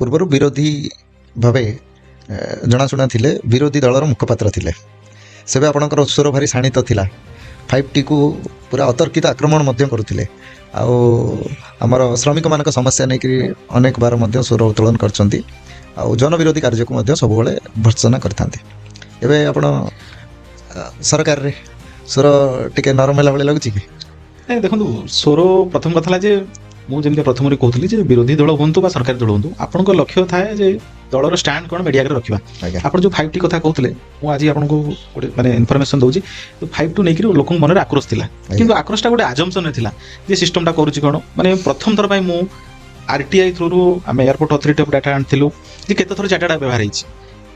ପୂର୍ବରୁ ବିରୋଧୀ ଭାବେ ଜଣାଶୁଣା ଥିଲେ, ବିରୋଧୀ ଦଳର ମୁଖପାତ୍ର ଥିଲେ। ସେବେ ଆପଣଙ୍କର ସ୍ୱର ଭାରି ଶାଣିତ ଥିଲା। 5Tକୁ ପୁରା ଅତର୍କିତ ଆକ୍ରମଣ ମଧ୍ୟ କରୁଥିଲେ। ଆଉ ଆମର ଶ୍ରମିକମାନଙ୍କ ସମସ୍ୟା ନେଇକରି ଅନେକ ବାର ମଧ୍ୟ ସ୍ୱର ଉତ୍ତୋଳନ କରିଛନ୍ତି। ଆଉ ଜନବିରୋଧୀ କାର୍ଯ୍ୟକୁ ମଧ୍ୟ ସବୁବେଳେ ଭର୍ତ୍ସନା କରିଥାନ୍ତି। ଏବେ ଆପଣ ସରକାରରେ ସ୍ୱର ଟିକେ ନରମ ହେଲା ଭଳି ଲାଗୁଛି କି? ନାଇଁ ଦେଖନ୍ତୁ, ସ୍ୱର ପ୍ରଥମ କଥା ହେଲା ଯେ ମୁଁ ଯେମିତି ପ୍ରଥମରେ କହୁଥିଲି ଯେ ବିରୋଧୀ ଦଳ ହୁଅନ୍ତୁ ବା ସରକାରୀ ଦଳ ହୁଅନ୍ତୁ, ଆପଣଙ୍କ ଲକ୍ଷ୍ୟ ଥାଏ ଯେ ଦଳର ଷ୍ଟାଣ୍ଡ କ'ଣ ମିଡ଼ିଆ ଆଗରେ ରଖିବା। ଆଜ୍ଞା। ଆପଣ ଯେଉଁ 5T କଥା କହୁଥିଲେ, ମୁଁ ଆଜି ଆପଣଙ୍କୁ ଗୋଟେ ମାନେ ଇନଫର୍ମେସନ୍ ଦେଉଛି। 5T ନେଇକରି ଲୋକଙ୍କ ମନରେ ଆକ୍ରୋଶ ଥିଲା, କିନ୍ତୁ ଆକ୍ରୋଶଟା ଗୋଟେ ଆଜମ୍ପସନରେ ଥିଲା ଯେ ସିଷ୍ଟମଟା କରୁଛି କ'ଣ। ମାନେ ପ୍ରଥମ ଥର ପାଇଁ ମୁଁ RTI ଥ୍ରୁରୁ ଆମେ ଏୟାରପୋର୍ଟ ଅଥରିଟି ଅଫ୍ ଡାଟା ଆଣିଥିଲୁ ଯେ କେତେ ଥର ଡାଟା ବ୍ୟବହାର ହେଇଛି,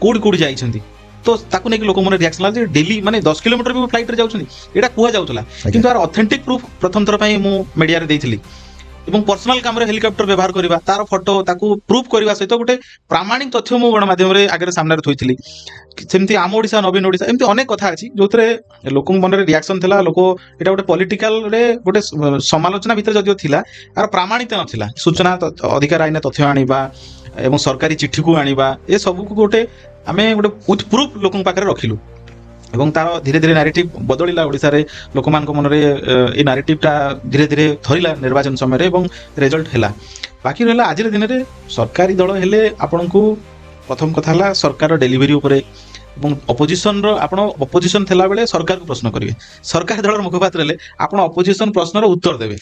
କୋଉଠି ଯାଇଛନ୍ତି। ତ ତାକୁ ନେଇକି ଲୋକ ମନରେ ରିଆକ୍ସନ ହେଲା ଯେ ଡେଲି ମାନେ 10 କିଲୋମିଟର ବି ଫ୍ଲାଇଟ୍ରେ ଯାଉଛନ୍ତି, ଏଇଟା କୁହାଯାଉଥିଲା। କିନ୍ତୁ ଆର ଅଥେଣ୍ଟିକ୍ ପ୍ରୁଫ୍ ପ୍ରଥମ ଥର ପାଇଁ ମୁଁ ମିଡ଼ିଆରେ ଦେଇଥିଲି। ଏବଂ ପର୍ସନାଲ କାମରେ ହେଲିକପ୍ଟର ବ୍ୟବହାର କରିବା, ତାର ଫଟୋ ତାକୁ ପ୍ରୁଫ୍ କରିବା ସହିତ ଗୋଟେ ପ୍ରାମାଣିକ ତଥ୍ୟ ମୁଁ ଗଣମାଧ୍ୟମରେ ଆଗରେ ସାମ୍ନାରେ ଥୋଇଥିଲି। ସେମିତି ଆମ ଓଡ଼ିଶା, ନବୀନ ଓଡ଼ିଶା, ଏମିତି ଅନେକ କଥା ଅଛି ଯେଉଁଥିରେ ଲୋକଙ୍କ ମନରେ ରିଆକ୍ସନ ଥିଲା। ଲୋକ ଏଇଟା ଗୋଟେ ପଲିଟିକାଲରେ ଗୋଟେ ସମାଲୋଚନା ଭିତରେ ଯଦିଓ ଥିଲା, ଆର ପ୍ରାମାଣିକ ନଥିଲା। ସୂଚନା ଅଧିକାର ଆଇନ ତଥ୍ୟ ଆଣିବା ଏବଂ ସରକାରୀ ଚିଠିକୁ ଆଣିବା, ଏ ସବୁକୁ ଗୋଟେ ଆମେ ଗୋଟେ ୱିଥ୍ ପ୍ରୁଫ୍ ଲୋକଙ୍କ ପାଖରେ ରଖିଲୁ। ଏବଂ ତାର ଧୀରେ ଧୀରେ ନାରେଟିଭ୍ ବଦଳିଲା ଓଡ଼ିଶାରେ। ଲୋକମାନଙ୍କ ମନରେ ଏ ନାରେଟିଭ୍ଟା ଧୀରେ ଧୀରେ ଧରିଲା ନିର୍ବାଚନ ସମୟରେ ଏବଂ ରେଜଲ୍ଟ ହେଲା। ବାକି ରହିଲା ଆଜିର ଦିନରେ ସରକାରୀ ଦଳ ହେଲେ ଆପଣଙ୍କୁ ପ୍ରଥମ କଥା ହେଲା ସରକାର ଡେଲିଭରି ଉପରେ ଏବଂ ଅପୋଜିସନର, ଆପଣ ଅପୋଜିସନ ଥିଲାବେଳେ ସରକାରକୁ ପ୍ରଶ୍ନ କରିବେ। ସରକାର ଦଳର ମୁଖପାତ୍ର ହେଲେ ଆପଣ ଅପୋଜିସନ ପ୍ରଶ୍ନର ଉତ୍ତର ଦେବେ।